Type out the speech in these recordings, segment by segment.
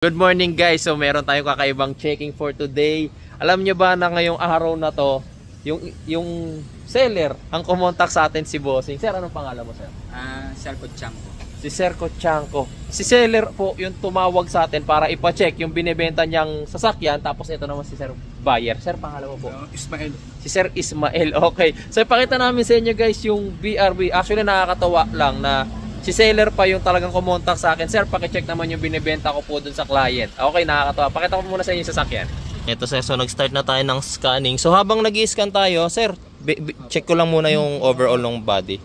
Good morning guys, so meron tayong kakaibang checking for today. Alam nyo ba na ngayong araw na to, yung seller ang kumontak sa atin si Bossing. Sir, anong pangalan mo, sir? Sir Kotchanko. Si Sir Kotchanko. Si seller po yung tumawag sa atin para ipa-check yung binibenta niyang sasakyan. Tapos ito naman si Sir Buyer. Sir, pangalan mo po? Ismael. Si Sir Ismael, okay. So ipakita namin sa inyo guys yung BRB. Actually nakakatawa lang na si seller pa yung talagang kumontak sa akin. Sir, pakicheck naman yung binibenta ko po dun sa client. Okay, nakakatawa. Pakita ko muna sa inyo yung sasakyan. Ito sir, so nag-start na tayo ng scanning. So habang nag-i-scan tayo, sir, check ko lang muna yung overall ng body.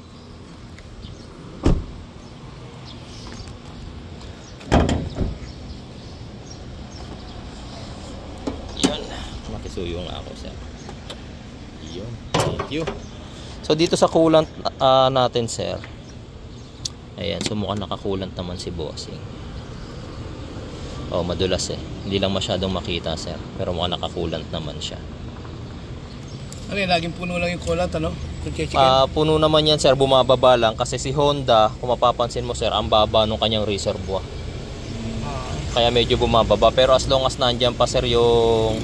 Yan. Makisuyo nga ako, sir. Yun. Thank you. So dito sa coolant natin, sir. Ayan, so mukhang nakakulant naman si Bossing. Oh, madulas eh. Hindi lang masyadong makita, sir. Pero mukhang nakakulant naman siya. Ano yun, laging puno lang yung kulat, ano? Puno naman yan, sir. Bumababa lang. Kasi si Honda, kung mapapansin mo, sir, ang baba ng kanyang reservoir. Kaya medyo bumababa. Pero as long as nandyan pa, sir, yung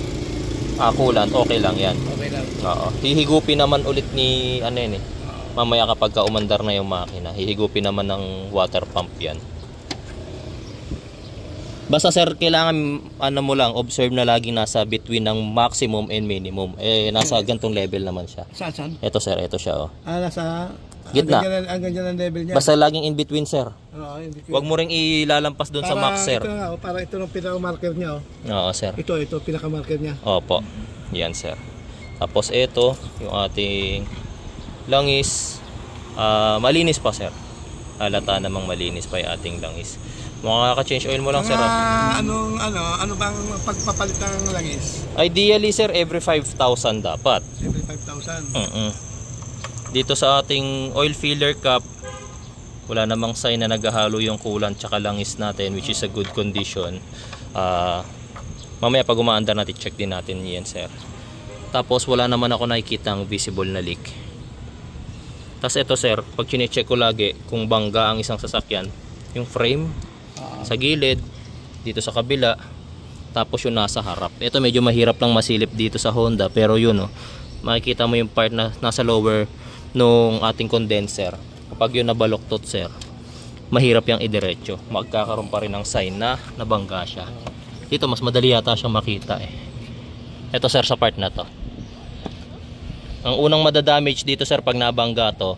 coolant, okay lang yan. Okay lang. Oo. Hihigupin naman ulit ni, ano yun eh. Mamaya kapag umandar na yung makina, hihigupin naman ng water pump yan. Basta sir, kailangan ano mo lang, observe na lagi nasa between ng maximum and minimum. Eh, nasa gantong level naman siya. Saan? Ito sir, ito siya oh. Nasa gitna. Ang ganyan ang level niya. Basta laging in between sir. Oo, in between. Huwag mo ring ilalampas doon sa max sir. Ito nga, para ito ng pinaka-marker niya oh. Oo sir. Ito pinaka-marker niya. Opo. Yan sir. Tapos ito, yung ating langis, malinis pa sir. Halata namang malinis pa yung ating langis. Makaka-change oil mo lang sir. Ano bang pagpapalit ng langis? Ideally sir, every 5,000 dapat. Every 5,000? Dito sa ating oil filler cap, wala namang sign na naghahalo yung coolant tsaka langis natin, which is a good condition. Mamaya pag umaandar natin, check din natin yan sir. Tapos wala naman ako nakikita ang visible na leak. Tapos ito sir, pag chine-check ko lagi kung bangga ang isang sasakyan, yung frame sa gilid, dito sa kabila, tapos yung nasa harap. Ito medyo mahirap lang masilip dito sa Honda, pero yun oh, makikita mo yung part na nasa lower nung ating condenser. Kapag yun nabaloktot sir, mahirap yung idiretso. Magkakaroon pa rin ng sign na nabangga siya. Dito mas madali yata siyang makita eh. Ito sir sa part na to. Ang unang madadamage dito sir pag nabangga to,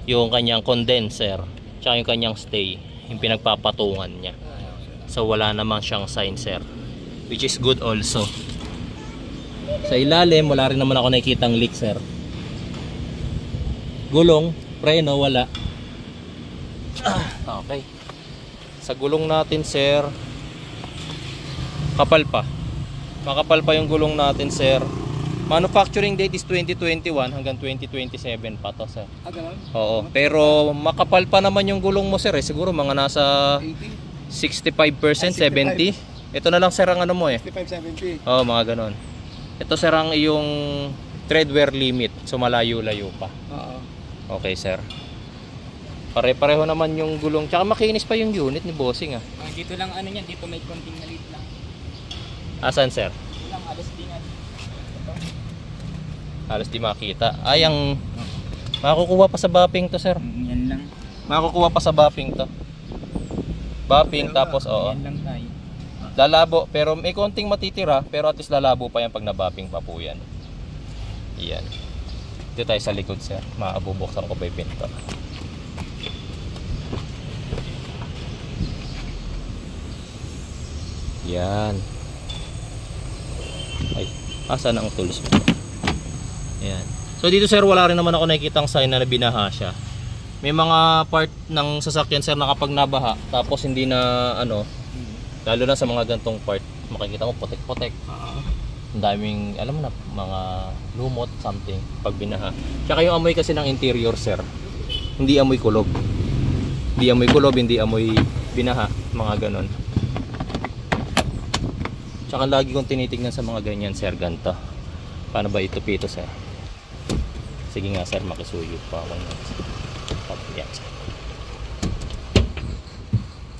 yung kanyang condenser tsaka yung kanyang stay, yung pinagpapatungan niya. So wala namang siyang sign sir, which is good also. Sa ilalim wala rin naman ako nakikitang leak sir. Gulong, preno, wala. Okay. Sa gulong natin sir, kapal pa. Makapal pa yung gulong natin sir. Manufacturing date is 2021 hanggang 2027 pa to sir. Ganun? Oo, pero makapal pa naman yung gulong mo sir eh. Siguro mga nasa 65%, 70%. Ito na lang sir ang ano mo eh. 65-70. Oo, mga ganon. Ito sir ang iyong tread wear limit. So malayo-layo pa. Oo. Okay sir. Pare-pareho naman yung gulong. Tsaka makinis pa yung unit ni Bossing ah. Dito lang ano niyan, dito may konting nalit lang. Asan sir? Ilang alas din nga. Halos di makita. Ay, ang makukuha pa sa bapping to sir. Yan lang. Makukuha pa sa bapping to. Bapping tapos oo. Yan lang tayo. Lalabo pero may konting matitira, pero at least lalabo pa yan pag nabapping pa po yan. Yan. Dito tayo sa likod sir. Maabubuksan ko pa yung pinto. Yan. Ay, asan ang tools mo? Ayan. So dito sir, wala rin naman ako nakikitang sign na binaha siya. May mga part ng sasakyan sir na kapag nabaha, tapos hindi na ano, lalo na sa mga gantong part, makikita mo putek-putek. Ang daming, alam mo na, mga lumot, something, pag binaha. Tsaka yung amoy kasi ng interior sir, hindi amoy kulob. Hindi amoy kulob, hindi amoy binaha, mga ganon. Tsaka lagi kong tinitignan sa mga ganyan sir, ganito. Paano ba ito pito sir? Sige nga sir, makisuyo pa ako. Yan sir.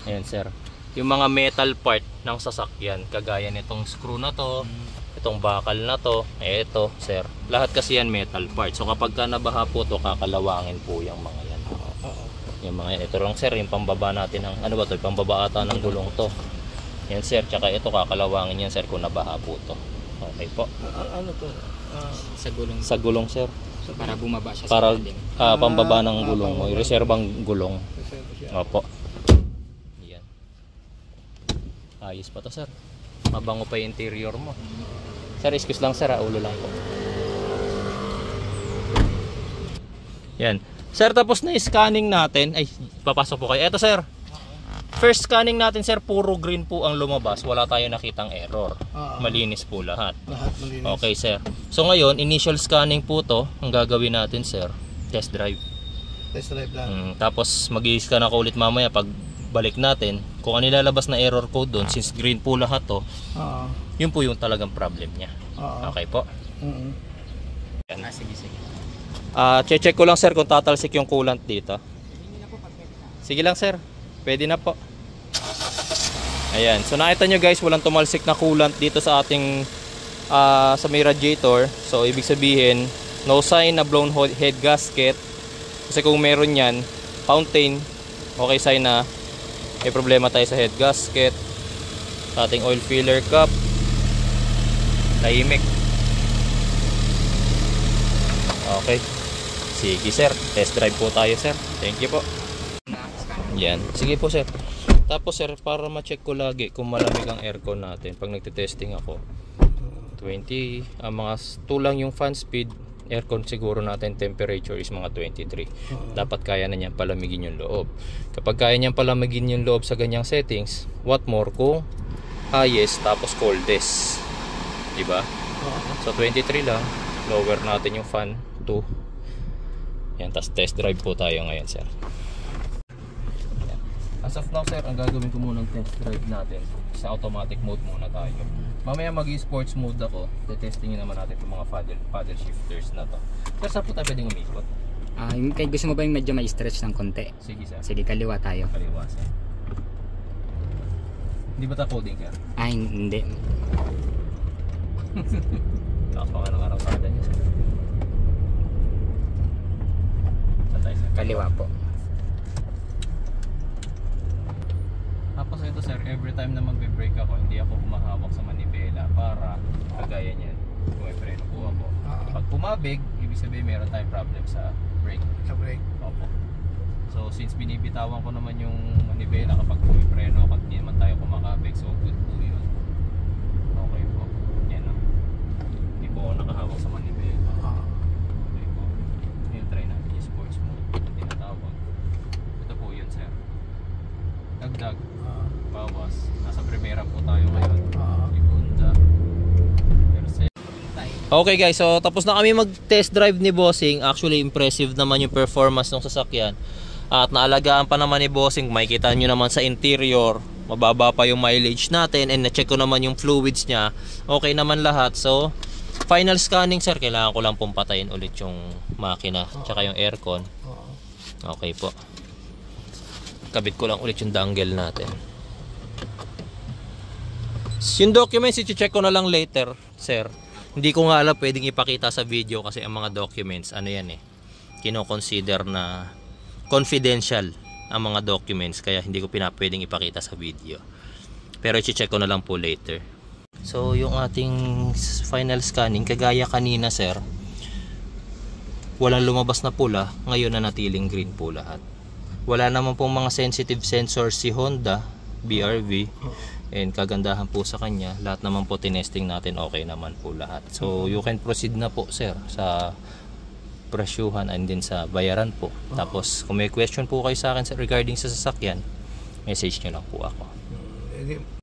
Ayan sir. Yung mga metal part ng sasakyan. Kagaya nitong screw na to, itong bakal na to, ito sir. Lahat kasi yan metal parts. So kapag ka nabaha po to, kakalawangin po yung mga yan. Yung mga yan. Ito lang sir, yung pambaba natin ng, ano ba to, pambaba ata ng gulong to. Yan sir, tsaka ito kakalawangin yan sir kung nabaha po to. Okay po. Ano to? Sa gulong. Sa gulong sir. Para bumaba siya Para sa ilalim. pambaba ng gulong mo, pambaba. reserbang gulong. Reserve siya. Opo. Yan. Ayos pa to sir. Mabango pa yung interior mo. Sir, excuse lang sir, ulo lang po. Yan. Sir, tapos na scanning natin. Ay, papasok po kayo. Eto sir. First scanning natin sir, puro green po ang lumabas. Wala tayong nakitang error. Malinis po lahat. Lahat malinis. Okay sir. So ngayon, initial scanning po to. Ang gagawin natin sir, test drive. Test drive lang. Tapos mag-i-scan ako ulit mamaya pag balik natin. Kung ano nilalabas na error code doon, since green po lahat to, yun po yung talagang problem niya. Okay po. Yan. Sige. Check ko lang sir kung tatalsik yung coolant dito. Sige lang sir. Pwede na po. Ayan. So nakita nyo guys, walang tumalsik na coolant dito sa ating sa may radiator. So ibig sabihin, no sign na blown head gasket. Kasi kung meron yan, fountain, okay sign na may problema tayo sa head gasket. Sa ating oil filler cup, tahimik. Okay. Sige sir, test drive po tayo sir. Thank you po. Yan. Sige po sir. Tapos sir, para ma-check ko lagi kung malamig ang aircon natin pag nagte-testing ako. 20, mga 2 lang yung fan speed. Aircon siguro natin temperature is mga 23. Dapat kaya na niyan palamigin yung loob. Kapag kaya niyan palamigin yung loob sa ganyang settings, what more kung highest tapos coldest. Diba? So 23 lang. Lower natin yung fan to. Yan, tas test drive po tayo ngayon sir. As of now sir, ang gagawin ko muna ng test drive natin sa automatic mode muna tayo. Mamaya mag-sports mode ako. Testingin naman natin itong mga paddle shifters na to. Sir, saan po tayo pwedeng umikot? Kaya gusto mo ba yung medyo may stretch ng konti? Sige sir. Sige, kaliwa tayo. Kaliwa sir. Hindi ba tayo coding sir? Hindi. Lakas pa nga ng araw sa atin sir. Saan tayo sir? Kaliwa po. Tapos ito sir, every time na magbe-brake ako, hindi ako humahawak sa manibela para kagaya niyan. Kung may preno po ako. Pag pumabig, ibig sabihin meron tayong problem sa brake. Sa brake. Opo. So since binibitawan ko naman yung manibela kapag pumipreno ako, hindi naman tayo kumakabig. So good po yun. Okay po. Yan o. Hindi po ako nakahawak sa manibela. Okay po. Yung try natin yung sports mode. Hindi natawag. Ito po yun sir. Dagdag. Bawas. Nasa primera po tayo ngayon. Segunda. Okay guys, so tapos na kami mag-test drive ni Bossing. Actually, impressive naman yung performance ng sasakyan. At naalagaan pa naman ni Bossing. Makikita nyo naman sa interior. Mababa pa yung mileage natin. And na-check ko naman yung fluids niya. Okay naman lahat. So, final scanning sir. Kailangan ko lang pong patayin ulit yung makina. Tsaka yung aircon. Okay po. Kabit ko lang ulit yung dangle natin. Yung documents, i-check ko na lang later, sir. Hindi ko nga alam pwedeng ipakita sa video kasi ang mga documents, ano yan eh, kino-consider na confidential ang mga documents, kaya hindi ko pwedeng ipakita sa video. Pero i-check ko na lang po later. So, yung ating final scanning, kagaya kanina, sir, walang lumabas na pula, ngayon na natiling green po lahat. Wala naman pong mga sensitive sensors si Honda, BRV. And kagandahan po sa kanya, lahat naman po tinesting natin, okay naman po lahat. So you can proceed na po sir sa presyuhan and din sa bayaran po. Tapos kung may question po kayo sa akin regarding sa sasakyan, message nyo lang po ako.